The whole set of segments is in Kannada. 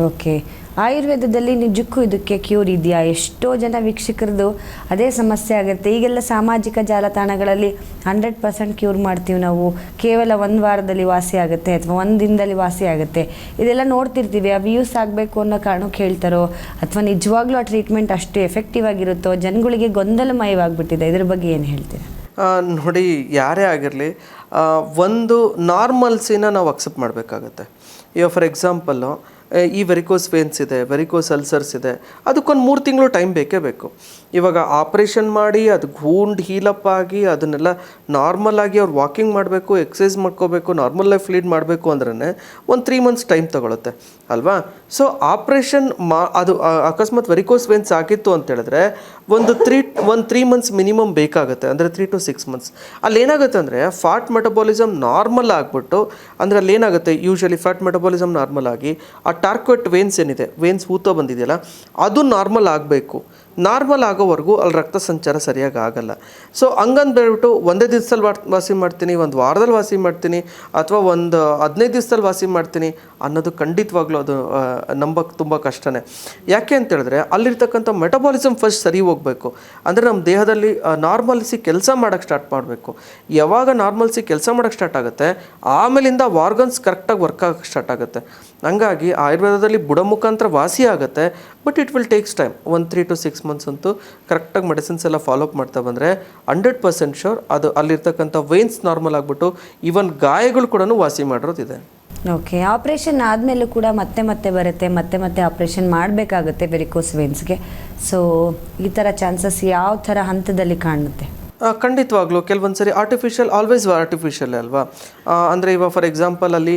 ಓಕೆ. ಆಯುರ್ವೇದದಲ್ಲಿ ನಿಜಕ್ಕೂ ಇದಕ್ಕೆ ಕ್ಯೂರ್ ಇದೆಯಾ? ಎಷ್ಟೋ ಜನ ವೀಕ್ಷಕರದು ಅದೇ ಸಮಸ್ಯೆ ಆಗುತ್ತೆ. ಈಗೆಲ್ಲ ಸಾಮಾಜಿಕ ಜಾಲತಾಣಗಳಲ್ಲಿ 100% ಕ್ಯೂರ್ ಮಾಡ್ತೀವಿ ನಾವು, ಕೇವಲ 1 ವಾರದಲ್ಲಿ ವಾಸಿ ಆಗುತ್ತೆ ಅಥವಾ 1 ದಿನದಲ್ಲಿ ವಾಸಿ ಆಗುತ್ತೆ, ಇದೆಲ್ಲ ನೋಡ್ತಿರ್ತೀವಿ. ಆ ವ್ಯೂಸ್ ಆಗಬೇಕು ಅನ್ನೋ ಕಾರಣಕ್ಕೆ ಹೇಳ್ತಾರೋ ಅಥವಾ ನಿಜವಾಗ್ಲೂ ಆ ಟ್ರೀಟ್ಮೆಂಟ್ ಅಷ್ಟು ಎಫೆಕ್ಟಿವ್ ಆಗಿರುತ್ತೋ? ಜನಗಳಿಗೆ ಗೊಂದಲಮಯವಾಗಿಬಿಟ್ಟಿದೆ. ಇದ್ರ ಬಗ್ಗೆ ಏನು ಹೇಳ್ತೀರಾ? ನೋಡಿ, ಯಾರೇ ಆಗಿರಲಿ ಒಂದು ನಾರ್ಮಲ್ಸಿನ ನಾವು ಅಕ್ಸೆಪ್ಟ್ ಮಾಡಬೇಕಾಗತ್ತೆ. ಈಗ ಫಾರ್ ಎಕ್ಸಾಂಪಲ್ಲು ಈ ವೆರಿಕೋಸ್ ವೇನ್ಸ್ ಇದೆ, ವೆರಿಕೋಸ್ ಅಲ್ಸರ್ಸ್ ಇದೆ, ಅದಕ್ಕೊಂದು 3 ತಿಂಗಳು ಟೈಮ್ ಬೇಕೇ ಬೇಕು. ಇವಾಗ ಆಪ್ರೇಷನ್ ಮಾಡಿ ಅದು ಗೂಂಡ್ ಹೀಲಪ್ ಆಗಿ ಅದನ್ನೆಲ್ಲ ನಾರ್ಮಲ್ ಆಗಿ ಅವ್ರು ವಾಕಿಂಗ್ ಮಾಡಬೇಕು, ಎಕ್ಸಸೈಸ್ ಮಾಡ್ಕೋಬೇಕು, ನಾರ್ಮಲ್ ಲೈಫ್ ಲೀಡ್ ಮಾಡಬೇಕು ಅಂದ್ರೆ ಒಂದು 3 ಮಂತ್ಸ್ ಟೈಮ್ ತೊಗೊಳುತ್ತೆ ಅಲ್ವಾ? ಸೊ ಆಪ್ರೇಷನ್ ಅದು ಅಕಸ್ಮಾತ್ ವೆರಿಕೋಸ್ ವೇನ್ಸ್ ಆಗಿತ್ತು ಅಂತ ಹೇಳಿದ್ರೆ ಒಂದು 3 ಮಂತ್ಸ್ ಮಿನಿಮಮ್ ಬೇಕಾಗುತ್ತೆ, ಅಂದರೆ 3 to 6 ಮಂತ್ಸ್. ಅಲ್ಲಿ ಏನಾಗುತ್ತೆ ಅಂದರೆ ಫ್ಯಾಟ್ ಮೆಟಬಾಲಿಸಮ್ ನಾರ್ಮಲ್ ಆಗಿಬಿಟ್ಟು, ಅಂದರೆ ಅಲ್ಲಿ ಏನಾಗುತ್ತೆ, ಯೂಶಲಿ ಫ್ಯಾಟ್ ಮೆಟಬಾಲಿಸಮ್ ನಾರ್ಮಲ್ ಆಗಿ ಆ ಟಾರ್ಕೋಟ್ ವೇನ್ಸ್ ಏನಿದೆ, ವೇನ್ಸ್ ಊತ ಬಂದಿದೆಯಲ್ಲ, ಅದು ನಾರ್ಮಲ್ ಆಗಬೇಕು. ನಾರ್ಮಲ್ ಆಗೋವರೆಗೂ ಅಲ್ಲಿ ರಕ್ತ ಸಂಚಾರ ಸರಿಯಾಗಿ ಆಗಲ್ಲ. ಸೊ ಹಂಗಂದ್ಬಿಟ್ಟು ಒಂದೇ ದಿವಸದಲ್ಲಿ ವಾಸಿ ಮಾಡ್ತೀನಿ, ಒಂದು ವಾರದಲ್ಲಿ ವಾಸಿ ಮಾಡ್ತೀನಿ, ಅಥವಾ ಒಂದು 15 ದಿವಸದಲ್ಲಿ ವಾಸಿ ಮಾಡ್ತೀನಿ ಅನ್ನೋದು ಖಂಡಿತವಾಗ್ಲೂ ಅದು ನಂಬಕ್ಕೆ ತುಂಬ ಕಷ್ಟನೇ. ಯಾಕೆ ಅಂತೇಳಿದ್ರೆ ಅಲ್ಲಿರ್ತಕ್ಕಂಥ ಮೆಟಬಾಲಿಸಮ್ ಫಸ್ಟ್ ಸರಿ ಹೋಗಬೇಕು. ಅಂದರೆ ನಮ್ಮ ದೇಹದಲ್ಲಿ ನಾರ್ಮಲ್ಸಿ ಕೆಲಸ ಮಾಡೋಕ್ಕೆ ಸ್ಟಾರ್ಟ್ ಮಾಡಬೇಕು. ಯಾವಾಗ ನಾರ್ಮಲ್ಸಿ ಕೆಲಸ ಮಾಡೋಕ್ಕೆ ಸ್ಟಾರ್ಟ್ ಆಗುತ್ತೆ, ಆಮೇಲಿಂದ ಆರ್ಗನ್ಸ್ ಕರೆಕ್ಟಾಗಿ ವರ್ಕ್ ಆಗೋಕ್ಕೆ ಸ್ಟಾರ್ಟ್ ಆಗುತ್ತೆ. ಹಂಗಾಗಿ ಆಯುರ್ವೇದದಲ್ಲಿ ಬುಡ ಮುಖಾಂತರ ವಾಸಿ ಆಗುತ್ತೆ, but it will takes time. ಒಂದು 3 to 6 ಮಂತ್ಸ್ ಅಂತೂ ಕರೆಕ್ಟಾಗಿ ಮೆಡಿಸಿನ್ಸ್ ಎಲ್ಲ ಫಾಲೋಅಪ್ ಮಾಡ್ತಾ ಬಂದರೆ 100% ಶೋರ್ ಅದು ಅಲ್ಲಿರ್ತಕ್ಕಂಥ ವೇನ್ಸ್ ನಾರ್ಮಲ್ ಆಗಿಬಿಟ್ಟು ಈವನ್ ಗಾಯಗಳು ಕೂಡ ವಾಸಿ ಮಾಡಿರೋದಿದೆ. ಓಕೆ. ಆಪ್ರೇಷನ್ ಆದಮೇಲೂ ಕೂಡ ಮತ್ತೆ ಬರುತ್ತೆ, ಮತ್ತೆ ಆಪ್ರೇಷನ್ ಮಾಡಬೇಕಾಗುತ್ತೆ ವೆರಿಕೋಸ್ ವೇನ್ಸ್ಗೆ. ಸೊ ಈ ಥರ ಚಾನ್ಸಸ್ ಯಾವ ಥರ ಹಂತದಲ್ಲಿ ಕಾಣುತ್ತೆ? ಖಂಡಿತವಾಗ್ಲೂ ಕೆಲವೊಂದು ಸರಿ ಆಲ್ವೇಸ್ ಆರ್ಟಿಫಿಷಿಯಲ್ ಅಲ್ವಾ? ಅಂದರೆ ಇವಾಗ ಫಾರ್ ಎಕ್ಸಾಂಪಲ್ ಅಲ್ಲಿ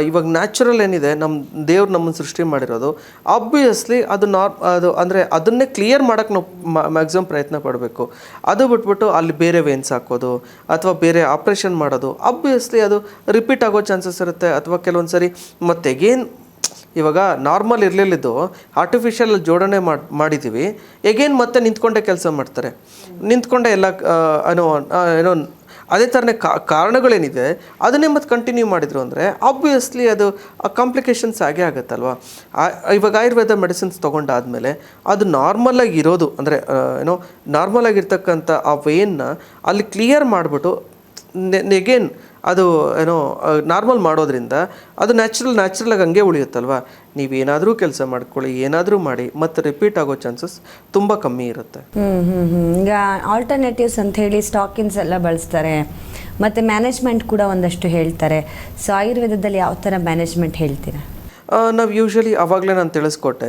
ಇವಾಗ ನ್ಯಾಚುರಲ್ ಏನಿದೆ, ನಮ್ಮ ದೇವ್ರು ನಮ್ಮನ್ನು ಸೃಷ್ಟಿ ಮಾಡಿರೋದು, ಆಬ್ವಿಯಸ್ಲಿ ಅದು ಅಂದರೆ ಅದನ್ನೇ ಕ್ಲಿಯರ್ ಮಾಡೋಕ್ಕೆ ನಾವು ಮ್ಯಾಕ್ಸಿಮಮ್ ಪ್ರಯತ್ನ ಪಡಬೇಕು. ಅದು ಬಿಟ್ಬಿಟ್ಟು ಅಲ್ಲಿ ಬೇರೆ ವೇನ್ಸ್ ಹಾಕೋದು ಅಥವಾ ಬೇರೆ ಆಪ್ರೇಷನ್ ಮಾಡೋದು, ಆಬ್ವಿಯಸ್ಲಿ ಅದು ರಿಪೀಟ್ ಆಗೋ ಚಾನ್ಸಸ್ ಇರುತ್ತೆ. ಅಥವಾ ಕೆಲವೊಂದು ಸರಿ ಮತ್ತೆ ಎಗೇನ್ ಇವಾಗ ನಾರ್ಮಲ್ ಇರಲಿದ್ದು ಆರ್ಟಿಫಿಷಿಯಲ್ ಜೋಡಣೆ ಮಾಡಿದ್ದೀವಿ, ಎಗೇನ್ ಮತ್ತೆ ನಿಂತ್ಕೊಂಡೇ ಕೆಲಸ ಮಾಡ್ತಾರೆ, ನಿಂತ್ಕೊಂಡೆ ಎಲ್ಲ ಏನೋ ಅದೇ ಥರನೇ ಕಾರಣಗಳೇನಿದೆ ಅದನ್ನೇ ಮತ್ತೆ ಕಂಟಿನ್ಯೂ ಮಾಡಿದರು ಅಂದರೆ ಆಬ್ವಿಯಸ್ಲಿ ಅದು ಕಾಂಪ್ಲಿಕೇಶನ್ಸ್ ಆಗೇ ಆಗುತ್ತಲ್ವ. ಇವಾಗ ಆಯುರ್ವೇದ ಮೆಡಿಸಿನ್ಸ್ ತೊಗೊಂಡಾದಮೇಲೆ ಅದು ನಾರ್ಮಲಾಗಿ ಇರೋದು, ಅಂದರೆ ನಾರ್ಮಲ್ ಆಗಿರ್ತಕ್ಕಂಥ ಆ ವೇನ್ನ ಅಲ್ಲಿ ಕ್ಲಿಯರ್ ಮಾಡಿಬಿಟ್ಟು ಎಗೇನ್ ಅದು ನಾರ್ಮಲ್ ಮಾಡೋದ್ರಿಂದ ಅದು ನ್ಯಾಚುರಲಾಗಿ ಹಂಗೆ ಉಳಿಯುತ್ತಲ್ವ. ನೀವೇನಾದರೂ ಕೆಲಸ ಮಾಡ್ಕೊಳ್ಳಿ, ಏನಾದರೂ ಮಾಡಿ, ಮತ್ತೆ ರಿಪೀಟ್ ಆಗೋ ಚಾನ್ಸಸ್ ತುಂಬ ಕಮ್ಮಿ ಇರುತ್ತೆ. ಈಗ ಆಲ್ಟರ್ನೇಟಿವ್ಸ್ ಅಂತ ಹೇಳಿ ಸ್ಟಾಕಿನ್ಸ್ ಎಲ್ಲ ಬಳಸ್ತಾರೆ, ಮತ್ತು ಮ್ಯಾನೇಜ್ಮೆಂಟ್ ಕೂಡ ಒಂದಷ್ಟು ಹೇಳ್ತಾರೆ. ಸೊ ಆಯುರ್ವೇದದಲ್ಲಿ ಯಾವ ಥರ ಮ್ಯಾನೇಜ್ಮೆಂಟ್ ಹೇಳ್ತೀರಾ? ನಾವು ಯೂಶ್ವಲಿ ಆವಾಗಲೇ ನಾನು ತಿಳಿಸ್ಕೊಟ್ಟೆ,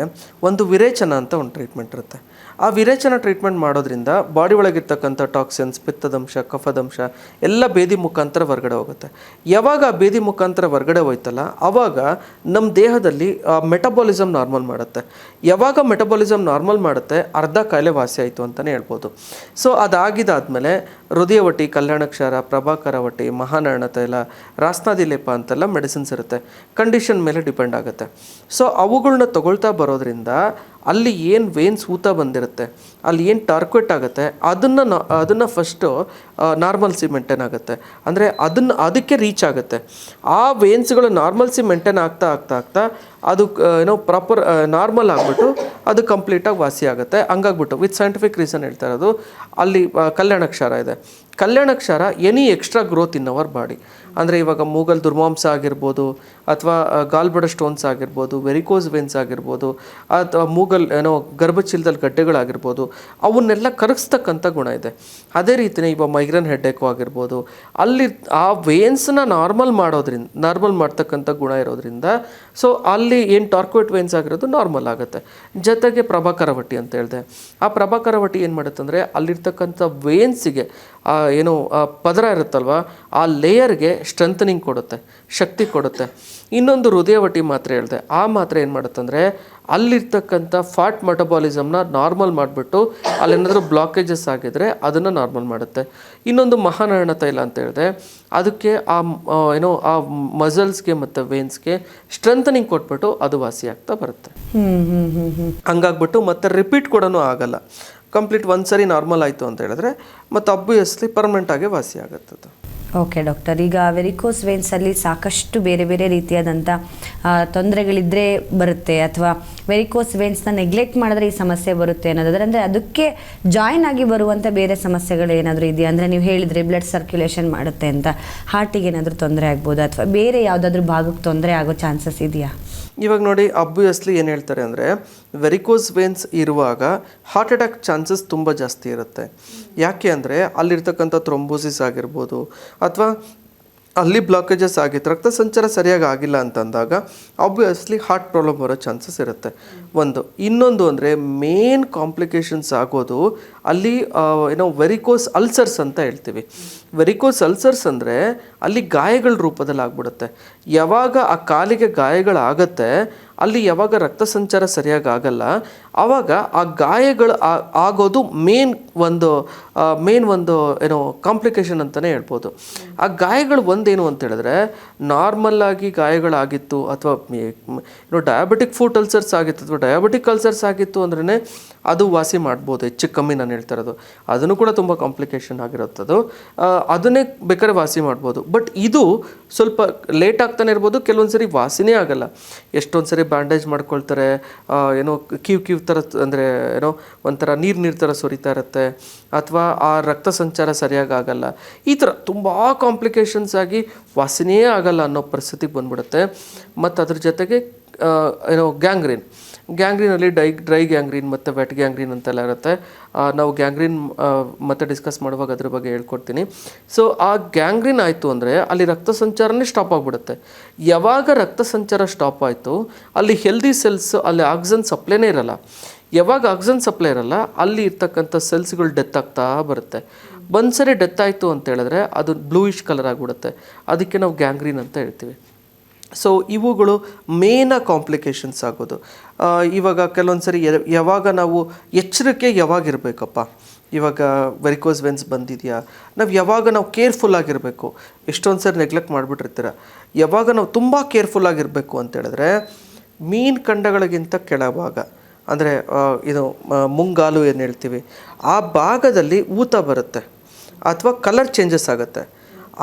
ಒಂದು ವಿರೇಚನ ಅಂತ ಒಂದು ಟ್ರೀಟ್ಮೆಂಟ್ ಇರುತ್ತೆ. ಆ ವಿರೇಚನ ಟ್ರೀಟ್ಮೆಂಟ್ ಮಾಡೋದ್ರಿಂದ ಬಾಡಿ ಒಳಗಿರ್ತಕ್ಕಂಥ ಟಾಕ್ಸಿನ್ಸ್, ಪಿತ್ತದಂಶ, ಕಫದಂಶ ಎಲ್ಲ ಬೇದಿ ಮುಖಾಂತರ ಹೊರಗಡೆ ಹೋಗುತ್ತೆ. ಯಾವಾಗ ಆ ಬೇದಿ ಮುಖಾಂತರ ಹೊರಗಡೆ ಹೋಯ್ತಲ್ಲ, ಆವಾಗ ನಮ್ಮ ದೇಹದಲ್ಲಿ ಮೆಟಬಾಲಿಸಮ್ ನಾರ್ಮಲ್ ಮಾಡುತ್ತೆ. ಯಾವಾಗ ಮೆಟಬಾಲಿಸಮ್ ನಾರ್ಮಲ್ ಮಾಡುತ್ತೆ, ಅರ್ಧ ಕಾಯಿಲೆ ವಾಸಿ ಆಯಿತು ಅಂತಲೇ ಹೇಳ್ಬೋದು. ಸೊ ಅದಾಗಿದ್ದಾದಮೇಲೆ ಹೃದಯವಟಿ, ಕಲ್ಯಾಣಕ್ಷಾರ, ಪ್ರಭಾಕರ ವಟಿ, ಮಹಾನಯನ ತೈಲ, ರಾಸ್ನಾದಿ ಲೇಪ ಅಂತೆಲ್ಲ ಮೆಡಿಸಿನ್ಸ್ ಇರುತ್ತೆ. ಕಂಡೀಷನ್ ಮೇಲೆ ಡಿಪೆಂಡ್ ಆಗುತ್ತೆ. ಸೊ ಅವುಗಳನ್ನ ತಗೊಳ್ತಾ ಬರೋದ್ರಿಂದ ಅಲ್ಲಿ ಏನು ವೇನ್ಸ್ ಊತ ಬಂದಿರುತ್ತೆ, ಅಲ್ಲಿ ಏನು ಟಾರ್ಕ್ವೆಟ್ ಆಗುತ್ತೆ, ಅದನ್ನು ಫಸ್ಟು ನಾರ್ಮಲ್ಸಿ ಮೇಂಟೈನ್ ಆಗುತ್ತೆ. ಅಂದರೆ ಅದಕ್ಕೆ ರೀಚ್ ಆಗುತ್ತೆ. ಆ ವೇನ್ಸ್ಗಳು ನಾರ್ಮಲ್ಸಿ ಮೇಂಟೈನ್ ಆಗ್ತಾ ಅದು ಪ್ರಾಪರ್ ನಾರ್ಮಲ್ ಆಗಿಬಿಟ್ಟು ಅದು ಕಂಪ್ಲೀಟಾಗಿ ವಾಸಿ ಆಗುತ್ತೆ. ಹಂಗಾಗ್ಬಿಟ್ಟು ವಿತ್ ಸೈಂಟಿಫಿಕ್ ರೀಸನ್ ಹೇಳ್ತಾ ಇರೋದು, ಅಲ್ಲಿ ಕಲ್ಯಾಣಕ್ಷಾರ ಇದೆ. ಕಲ್ಯಾಣಕ್ಷಾರ any extra growth in our body, ಅಂದರೆ ಇವಾಗ ಮೂಗಲ್ ದುರ್ಮಾಂಸ ಆಗಿರ್ಬೋದು, ಅಥವಾ ಗಾಲ್ಬಡ ಸ್ಟೋನ್ಸ್ ಆಗಿರ್ಬೋದು, ವೆರಿಕೋಸ್ ವೇನ್ಸ್ ಆಗಿರ್ಬೋದು, ಅಥವಾ ಮೂಗಲ್ ಗರ್ಭಚೀಲದಲ್ಲಿ ಗಡ್ಡೆಗಳಾಗಿರ್ಬೋದು, ಅವನ್ನೆಲ್ಲ ಕರಗಿಸ್ತಕ್ಕಂಥ ಗುಣ ಇದೆ. ಅದೇ ರೀತಿಯೇ ಇವಾಗ ಮೈಗ್ರೇನ್ ಹೆಡ್ಡೇಕು ಆಗಿರ್ಬೋದು, ಅಲ್ಲಿ ಆ ವೇನ್ಸ್ನ ನಾರ್ಮಲ್ ಮಾಡ್ತಕ್ಕಂಥ ಗುಣ ಇರೋದ್ರಿಂದ ಸೊ ಅಲ್ಲಿ ಏನು ಟಾರ್ಕ್ವೆಟ್ ವೇನ್ಸ್ ಆಗಿರೋದು ನಾರ್ಮಲ್ ಆಗುತ್ತೆ. ಜೊತೆಗೆ ಪ್ರಭಾಕರ ವಟಿ ಅಂತ ಹೇಳಿದೆ. ಆ ಪ್ರಭಾಕರ ವಟಿ ಏನು ಮಾಡುತ್ತೆ ಅಂದರೆ ಅಲ್ಲಿರ್ತಕ್ಕಂಥ ವೇನ್ಸಿಗೆ ಪದರ ಇರುತ್ತಲ್ವ, ಆ ಲೇಯರ್ಗೆ ಸ್ಟ್ರೆಂಥನಿಂಗ್ ಕೊಡುತ್ತೆ, ಶಕ್ತಿ ಕೊಡುತ್ತೆ. ಇನ್ನೊಂದು ಹೃದಯವಟಿ ಮಾತ್ರೆ ಹೇಳಿದೆ. ಆ ಮಾತ್ರೆ ಏನು ಮಾಡುತ್ತೆ ಅಂದರೆ ಅಲ್ಲಿರ್ತಕ್ಕಂಥ ಫ್ಯಾಟ್ ಮೆಟಬಾಲಿಸಮ್ನ ನಾರ್ಮಲ್ ಮಾಡಿಬಿಟ್ಟು ಅಲ್ಲೇನಾದರೂ ಬ್ಲಾಕೇಜಸ್ ಆಗಿದ್ರೆ ಅದನ್ನು ನಾರ್ಮಲ್ ಮಾಡುತ್ತೆ. ಇನ್ನೊಂದು ಮಹಾನಯನ ತೈಲ ಅಂತ ಹೇಳಿದೆ. ಅದಕ್ಕೆ ಆ ಮಸಲ್ಸ್ಗೆ ಮತ್ತು ವೇನ್ಸ್ಗೆ ಸ್ಟ್ರೆಂಥನಿಂಗ್ ಕೊಟ್ಬಿಟ್ಟು ಅದು ವಾಸಿ ಆಗ್ತಾ ಬರುತ್ತೆ. ಹಂಗಾಗ್ಬಿಟ್ಟು ಮತ್ತೆ ರಿಪೀಟ್ ಕೂಡ ಆಗಲ್ಲ. ಕಂಪ್ಲೀಟ್ ಒಂದ್ಸರಿ ನಾರ್ಮಲ್ ಆಯಿತು ಅಂತ ಹೇಳಿದ್ರೆ ಮತ್ತು ಅಬ್ವಿಯಸ್ಲಿ ಪರ್ಮನೆಂಟ್ ಆಗಿ ವಾಸಿ ಆಗುತ್ತೆ. ಓಕೆ ಡಾಕ್ಟರ್, ಈಗ ವೆರಿಕೋಸ್ ವೇನ್ಸಲ್ಲಿ ಸಾಕಷ್ಟು ಬೇರೆ ಬೇರೆ ರೀತಿಯಾದಂಥ ತೊಂದರೆಗಳಿದ್ದರೆ ಬರುತ್ತೆ, ಅಥವಾ ವೆರಿಕೋಸ್ ವೇನ್ಸ್ನ ನೆಗ್ಲೆಕ್ಟ್ ಮಾಡಿದ್ರೆ ಈ ಸಮಸ್ಯೆ ಬರುತ್ತೆ ಅನ್ನೋದಾದ್ರೆ, ಅಂದರೆ ಅದಕ್ಕೆ ಜಾಯಿನ್ ಆಗಿ ಬರುವಂಥ ಬೇರೆ ಸಮಸ್ಯೆಗಳು ಏನಾದರೂ ಇದೆಯಾ? ಅಂದರೆ ನೀವು ಹೇಳಿದರೆ ಬ್ಲಡ್ ಸರ್ಕ್ಯುಲೇಷನ್ ಮಾಡುತ್ತೆ ಅಂತ, ಹಾರ್ಟಿಗೆ ಏನಾದರೂ ತೊಂದರೆ ಆಗ್ಬೋದಾ, ಅಥವಾ ಬೇರೆ ಯಾವುದಾದ್ರೂ ಭಾಗಕ್ಕೆ ತೊಂದರೆ ಆಗೋ ಚಾನ್ಸಸ್ ಇದೆಯಾ? ಇವಾಗ ನೋಡಿ, ಅಬ್ವಿಯಸ್ಲಿ ಏನು ಹೇಳ್ತಾರೆ ಅಂದರೆ, ವೆರಿಕೋಸ್ ವೇನ್ಸ್ ಇರುವಾಗ ಹಾರ್ಟ್ ಅಟ್ಯಾಕ್ ಚಾನ್ಸಸ್ ತುಂಬ ಜಾಸ್ತಿ ಇರುತ್ತೆ. ಯಾಕೆ ಅಂದರೆ ಅಲ್ಲಿರ್ತಕ್ಕಂಥ ಥ್ರೊಂಬೋಸಿಸ್ ಆಗಿರ್ಬೋದು, ಅಥವಾ ಅಲ್ಲಿ ಬ್ಲಾಕೇಜಸ್ ಆಗಿತ್ತು, ರಕ್ತ ಸಂಚಾರ ಸರಿಯಾಗಿ ಆಗಿಲ್ಲ ಅಂತಂದಾಗ ಆಬ್ವಿಯಸ್ಲಿ ಹಾರ್ಟ್ ಪ್ರಾಬ್ಲಮ್ ಬರೋ ಚಾನ್ಸಸ್ ಇರುತ್ತೆ. ಇನ್ನೊಂದು ಅಂದರೆ ಮೇನ್ ಕಾಂಪ್ಲಿಕೇಶನ್ಸ್ ಆಗೋದು ಅಲ್ಲಿ ವೆರಿಕೋಸ್ ಅಲ್ಸರ್ಸ್ ಅಂತ ಹೇಳ್ತೀವಿ. ವೆರಿಕೋಸ್ ಅಲ್ಸರ್ಸ್ ಅಂದರೆ ಅಲ್ಲಿ ಗಾಯಗಳ ರೂಪದಲ್ಲಿ ಆಗ್ಬಿಡುತ್ತೆ. ಯಾವಾಗ ಆ ಕಾಲಿಗೆ ಗಾಯಗಳಾಗತ್ತೆ, ಅಲ್ಲಿ ಯಾವಾಗ ರಕ್ತ ಸಂಚಾರ ಸರಿಯಾಗಿ ಆಗಲ್ಲ, ಆವಾಗ ಆ ಗಾಯಗಳು ಆಗೋದು ಮೇನ್ ಒಂದು ಕಾಂಪ್ಲಿಕೇಶನ್ ಅಂತಲೇ ಹೇಳ್ಬೋದು. ಆ ಗಾಯಗಳು ಒಂದೇನು ಅಂತ ಹೇಳಿದ್ರೆ, ನಾರ್ಮಲ್ಲಾಗಿ ಗಾಯಗಳಾಗಿತ್ತು ಅಥವಾ ಡಯಾಬಿಟಿಕ್ ಫುಟ್ ಅಲ್ಸರ್ಸ್ ಆಗಿತ್ತು ಅಥವಾ ಡಯಾಬಿಟಿಕ್ ಅಲ್ಸರ್ಸ್ ಆಗಿತ್ತು ಅಂದ್ರೇ ಅದು ವಾಸಿ ಮಾಡ್ಬೋದು, ಹೆಚ್ಚು ಕಮ್ಮಿ ನಾನು ಹೇಳ್ತಾ ಇರೋದು. ಅದನ್ನು ಕೂಡ ತುಂಬ ಕಾಂಪ್ಲಿಕೇಶನ್ ಆಗಿರುತ್ತದು, ಅದನ್ನೇ ಬೇಕಾದ್ರೆ ವಾಸಿ ಮಾಡ್ಬೋದು. ಬಟ್ ಇದು ಸ್ವಲ್ಪ ಲೇಟ್ ಆಗ್ತಾನೆ ಇರ್ಬೋದು, ಕೆಲವೊಂದು ಸರಿ ವಾಸಿನೇ ಆಗಲ್ಲ. ಎಷ್ಟೊಂದು ಸರಿ ಬ್ಯಾಂಡೇಜ್ ಮಾಡ್ಕೊಳ್ತಾರೆ, ಕ್ಯೂ ಥರ, ಅಂದರೆ ಒಂಥರ ನೀರು ಥರ ಸುರಿತಾ ಇರುತ್ತೆ, ಅಥವಾ ಆ ರಕ್ತ ಸಂಚಾರ ಸರಿಯಾಗಿ ಆಗಲ್ಲ. ಈ ಥರ ತುಂಬ ಕಾಂಪ್ಲಿಕೇಶನ್ಸ್ ಆಗಿ ವಾಸಿನೇ ಆಗಲ್ಲ ಅನ್ನೋ ಪರಿಸ್ಥಿತಿಗೆ ಬಂದ್ಬಿಡುತ್ತೆ. ಮತ್ತು ಅದ್ರ ಜೊತೆಗೆ ಗ್ಯಾಂಗ್ರೀನಲ್ಲಿ ಡ್ರೈ ಗ್ಯಾಂಗ್ರೀನ್ ಮತ್ತು ವೆಟ್ ಗ್ಯಾಂಗ್ರೀನ್ ಅಂತೆಲ್ಲ ಇರುತ್ತೆ. ನಾವು ಗ್ಯಾಂಗ್ರೀನ್ ಮತ್ತೆ ಡಿಸ್ಕಸ್ ಮಾಡುವಾಗ ಅದ್ರ ಬಗ್ಗೆ ಹೇಳ್ಕೊಡ್ತೀನಿ. ಸೊ ಆ ಗ್ಯಾಂಗ್ರೀನ್ ಆಯಿತು ಅಂದರೆ ಅಲ್ಲಿ ರಕ್ತ ಸಂಚಾರನೇ ಸ್ಟಾಪ್ ಆಗಿಬಿಡುತ್ತೆ. ಯಾವಾಗ ರಕ್ತ ಸಂಚಾರ ಸ್ಟಾಪ್ ಆಯಿತು, ಅಲ್ಲಿ ಹೆಲ್ದಿ ಸೆಲ್ಸ್, ಅಲ್ಲಿ ಆಕ್ಸಿಜನ್ ಸಪ್ಲೈನೇ ಇರಲ್ಲ. ಯಾವಾಗ ಆಕ್ಸಿಜನ್ ಸಪ್ಲೈ ಇರಲ್ಲ, ಅಲ್ಲಿ ಇರ್ತಕ್ಕಂಥ ಸೆಲ್ಸ್ಗಳು ಡೆತ್ ಆಗ್ತಾ ಬರುತ್ತೆ. ಒಂದ್ಸರಿ ಡೆತ್ ಆಯಿತು ಅಂತ ಹೇಳಿದ್ರೆ ಅದು ಬ್ಲೂಯಿಶ್ ಕಲರ್ ಆಗಿಬಿಡುತ್ತೆ. ಅದಕ್ಕೆ ನಾವು ಗ್ಯಾಂಗ್ರೀನ್ ಅಂತ ಹೇಳ್ತೀವಿ. ಸೊ ಇವುಗಳು ಮೇನಾಗಿ ಕಾಂಪ್ಲಿಕೇಶನ್ಸ್ ಆಗೋದು. ಇವಾಗ ಕೆಲವೊಂದು ಸರಿ ಯಾವಾಗ ನಾವು ಎಚ್ಚರಿಕೆ ಯಾವಾಗಿರಬೇಕಪ್ಪ, ಇವಾಗ ವೆರಿಕೋಸ್ ವೆನ್ಸ್ ಬಂದಿದೆಯಾ, ನಾವು ಕೇರ್ಫುಲ್ ಆಗಿರಬೇಕು. ಎಷ್ಟೊಂದು ಸರಿ ನೆಗ್ಲೆಕ್ಟ್ ಮಾಡಿಬಿಟ್ಟಿರ್ತೀರ. ಯಾವಾಗ ನಾವು ತುಂಬ ಕೇರ್ಫುಲ್ ಆಗಿರಬೇಕು ಅಂತ ಹೇಳಿದ್ರೆ, ಮೀನು ಖಂಡಗಳಿಗಿಂತ ಕೆಳಭಾಗ, ಅಂದರೆ ಮುಂಗಾಲು ಏನು ಹೇಳ್ತೀವಿ, ಆ ಭಾಗದಲ್ಲಿ ಊತ ಬರುತ್ತೆ ಅಥವಾ ಕಲರ್ ಚೇಂಜಸ್ ಆಗುತ್ತೆ.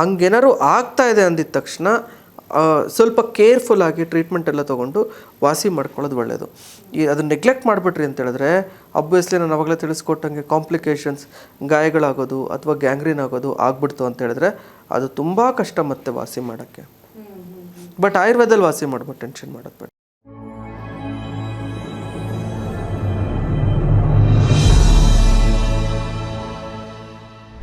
ಹಂಗೇನಾದ್ರು ಆಗ್ತಾ ಇದೆ ಅಂದಿದ ತಕ್ಷಣ ಸ್ವಲ್ಪ ಕೇರ್ಫುಲ್ಲಾಗಿ ಟ್ರೀಟ್ಮೆಂಟ್ ಎಲ್ಲ ತೊಗೊಂಡು ವಾಸಿ ಮಾಡ್ಕೊಳ್ಳೋದು ಒಳ್ಳೆಯದು. ಅದು ನೆಗ್ಲೆಕ್ಟ್ ಮಾಡಿಬಿಟ್ರಿ ಅಂತ ಹೇಳಿದ್ರೆ, ಅಬ್ವಿಯಸ್ಲಿ ನಾನು ಅವಾಗಲೇ ತಿಳಿಸ್ಕೊಟ್ಟಂಗೆ ಕಾಂಪ್ಲಿಕೇಶನ್ಸ್, ಗಾಯಗಳಾಗೋದು ಅಥವಾ ಗ್ಯಾಂಗ್ರೀನ್ ಆಗೋದು ಆಗ್ಬಿಡ್ತು ಅಂತ ಹೇಳಿದ್ರೆ ಅದು ತುಂಬ ಕಷ್ಟ ಮತ್ತೆ ವಾಸಿ ಮಾಡೋಕ್ಕೆ. ಬಟ್ ಆಯುರ್ವೇದಲ್ಲಿ ವಾಸಿ ಮಾಡ್ಬೋದು, ಟೆನ್ಷನ್ ಮಾಡೋದು ಬೇಡ.